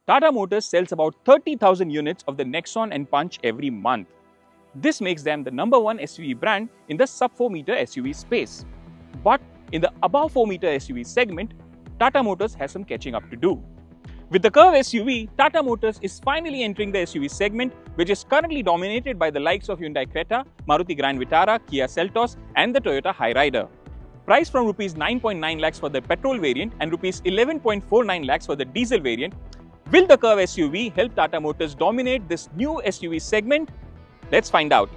Tata Motors sells about 30,000 units of the Nexon and Punch every month. This makes them the #1 SUV brand in the sub-4 meter SUV space. But in the above 4 meter SUV segment, Tata Motors has some catching up to do. With the Curvv SUV, Tata Motors is finally entering the SUV segment, which is currently dominated by the likes of Hyundai Creta, Maruti Grand Vitara, Kia Seltos, and the Toyota Hyryder. Priced from Rs 9.9 lakhs for the petrol variant and Rs 11.49 lakhs for the diesel variant, will the Curvv SUV help Tata Motors dominate this new SUV segment? Let's find out.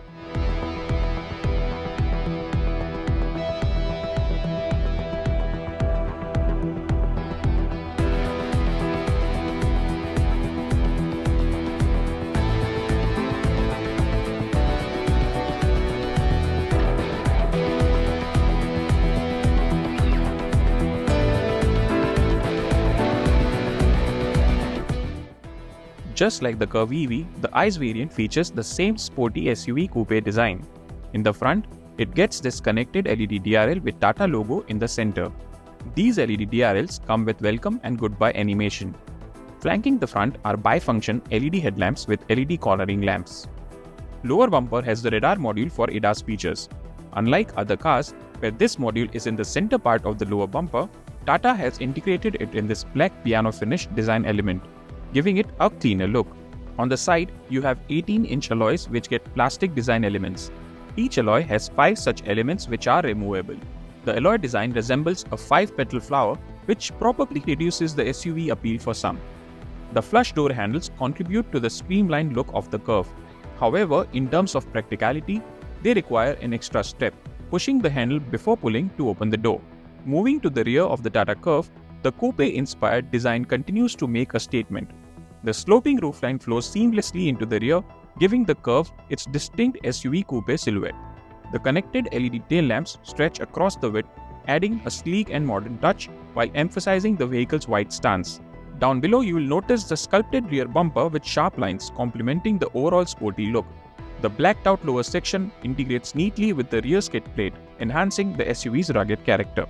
Just like the Curvv EV, the ICE variant features the same sporty SUV coupe design. In the front, it gets this connected LED DRL with Tata logo in the center. These LED DRLs come with welcome and goodbye animation. Flanking the front are bifunction LED headlamps with LED cornering lamps. Lower bumper has the radar module for ADAS features. Unlike other cars, where this module is in the center part of the lower bumper, Tata has integrated it in this black piano finish design element, giving it a cleaner look. On the side, you have 18-inch alloys which get plastic design elements. Each alloy has 5 such elements which are removable. The alloy design resembles a 5-petal flower, which probably reduces the SUV appeal for some. The flush door handles contribute to the streamlined look of the Curvv. However, in terms of practicality, they require an extra step, pushing the handle before pulling to open the door. Moving to the rear of the Tata Curvv, the coupe-inspired design continues to make a statement. The sloping roofline flows seamlessly into the rear, giving the Curvv its distinct SUV coupe silhouette. The connected LED tail lamps stretch across the width, adding a sleek and modern touch while emphasizing the vehicle's wide stance. Down below, you will notice the sculpted rear bumper with sharp lines complementing the overall sporty look. The blacked-out lower section integrates neatly with the rear skid plate, enhancing the SUV's rugged character.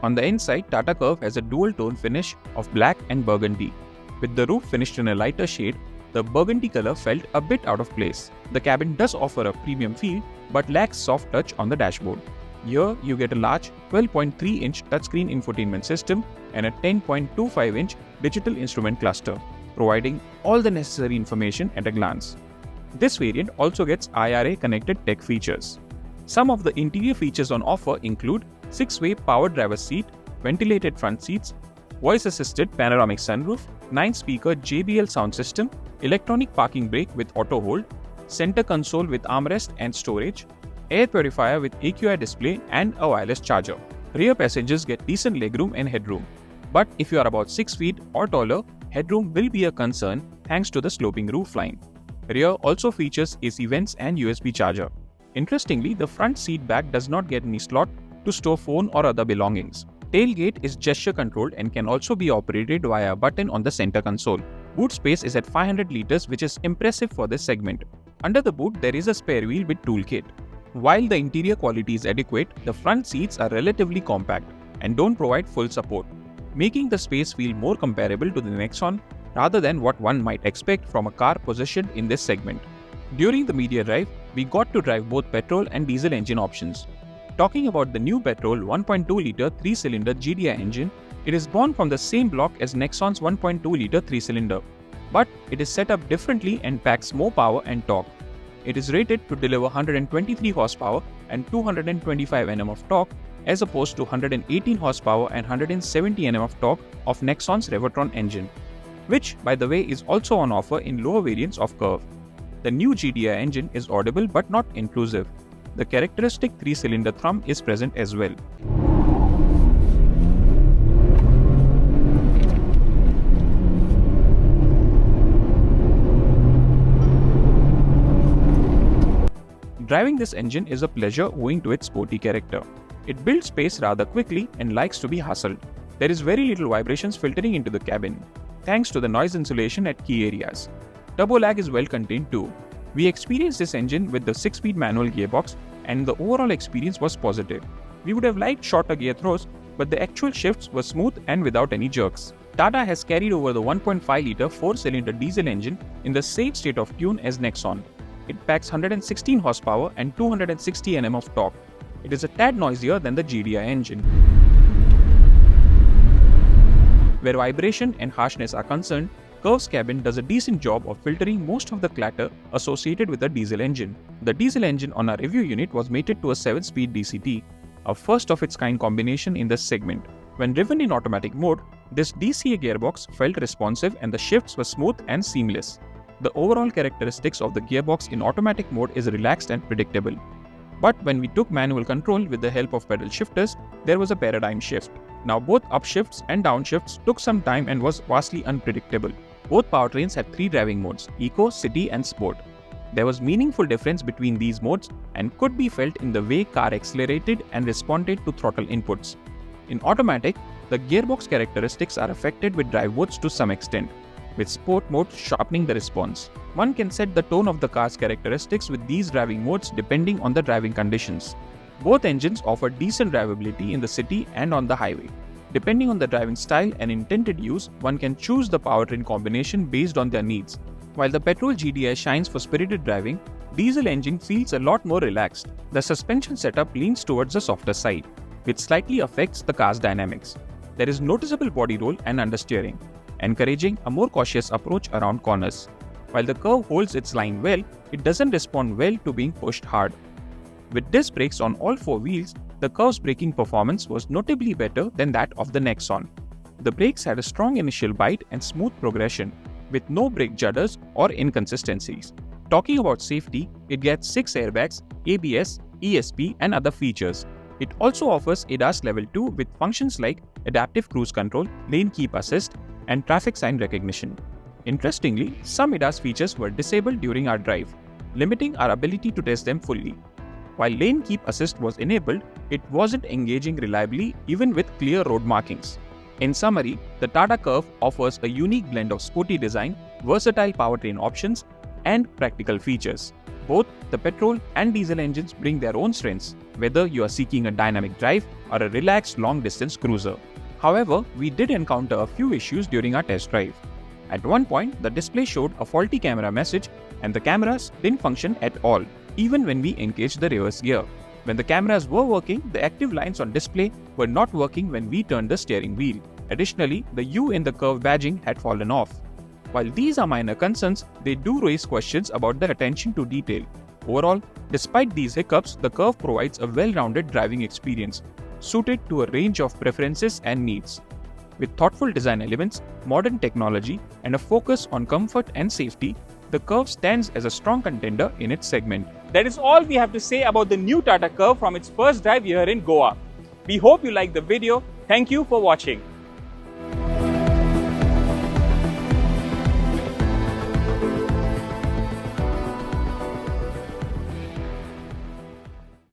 On the inside, Tata Curvv has a dual-tone finish of black and burgundy. With the roof finished in a lighter shade, the burgundy color felt a bit out of place. The cabin does offer a premium feel, but lacks soft touch on the dashboard. Here, you get a large 12.3-inch touchscreen infotainment system and a 10.25-inch digital instrument cluster, providing all the necessary information at a glance. This variant also gets IRA connected tech features. Some of the interior features on offer include 6-way power driver seat, ventilated front seats, voice-assisted panoramic sunroof, 9-speaker JBL sound system, electronic parking brake with auto hold, center console with armrest and storage, air purifier with AQI display and a wireless charger. Rear passengers get decent legroom and headroom. But if you are about 6 feet or taller, headroom will be a concern thanks to the sloping roofline. Rear also features AC vents and USB charger. Interestingly, the front seat back does not get any slot to store phone or other belongings. Tailgate is gesture controlled and can also be operated via a button on the center console. Boot space is at 500 liters, which is impressive for this segment. Under the boot, there is a spare wheel with toolkit. While the interior quality is adequate, the front seats are relatively compact and don't provide full support, making the space feel more comparable to the Nexon rather than what one might expect from a car positioned in this segment. During the media drive, we got to drive both petrol and diesel engine options. Talking about the new Petrol 1.2-litre 3-cylinder GDI engine, it is born from the same block as Nexon's 1.2-litre 3-cylinder, but it is set up differently and packs more power and torque. It is rated to deliver 123 horsepower and 225 Nm of torque as opposed to 118 horsepower and 170 Nm of torque of Nexon's Revotron engine, which, by the way, is also on offer in lower variants of Curvv. The new GDI engine is audible but not intrusive. The characteristic 3-cylinder thrum is present as well. Driving this engine is a pleasure owing to its sporty character. It builds space rather quickly and likes to be hustled. There is very little vibrations filtering into the cabin, thanks to the noise insulation at key areas. Turbo lag is well contained too. We experienced this engine with the 6-speed manual gearbox and the overall experience was positive. We would have liked shorter gear throws, but the actual shifts were smooth and without any jerks. Tata has carried over the 1.5-litre 4-cylinder diesel engine in the same state of tune as Nexon. It packs 116 horsepower and 260 Nm of torque. It is a tad noisier than the GDI engine. Where vibration and harshness are concerned, Curvv's cabin does a decent job of filtering most of the clatter associated with the diesel engine. The diesel engine on our review unit was mated to a 7-speed DCT, a first-of-its-kind combination in this segment. When driven in automatic mode, this DCA gearbox felt responsive and the shifts were smooth and seamless. The overall characteristics of the gearbox in automatic mode is relaxed and predictable. But when we took manual control with the help of pedal shifters, there was a paradigm shift. Now both upshifts and downshifts took some time and was vastly unpredictable. Both powertrains had 3 driving modes: Eco, City and Sport. There was meaningful difference between these modes and could be felt in the way car accelerated and responded to throttle inputs. In automatic, the gearbox characteristics are affected with drive modes to some extent, with Sport mode sharpening the response. One can set the tone of the car's characteristics with these driving modes depending on the driving conditions. Both engines offer decent drivability in the city and on the highway. Depending on the driving style and intended use, one can choose the powertrain combination based on their needs. While the petrol GDI shines for spirited driving, diesel engine feels a lot more relaxed. The suspension setup leans towards the softer side, which slightly affects the car's dynamics. There is noticeable body roll and understeering, encouraging a more cautious approach around corners. While the Curvv holds its line well, it doesn't respond well to being pushed hard. With disc brakes on all 4 wheels, the Curvv's braking performance was notably better than that of the Nexon. The brakes had a strong initial bite and smooth progression, with no brake judders or inconsistencies. Talking about safety, it gets 6 airbags, ABS, ESP and other features. It also offers ADAS Level 2 with functions like adaptive cruise control, lane keep assist, and traffic sign recognition. Interestingly, some ADAS features were disabled during our drive, limiting our ability to test them fully. While lane keep assist was enabled, it wasn't engaging reliably even with clear road markings. In summary, the Tata Curvv offers a unique blend of sporty design, versatile powertrain options, and practical features. Both the petrol and diesel engines bring their own strengths, whether you are seeking a dynamic drive or a relaxed long-distance cruiser. However, we did encounter a few issues during our test drive. At one point, the display showed a faulty camera message and the cameras didn't function at all, even when we engaged the reverse gear. When the cameras were working, the active lines on display were not working when we turned the steering wheel. Additionally, the U in the Curvv badging had fallen off. While these are minor concerns, they do raise questions about the attention to detail. Overall, despite these hiccups, the Curvv provides a well-rounded driving experience, suited to a range of preferences and needs. With thoughtful design elements, modern technology, and a focus on comfort and safety, the Curvv stands as a strong contender in its segment. That is all we have to say about the new Tata Curvv from its first drive here in Goa. We hope you liked the video. Thank you for watching.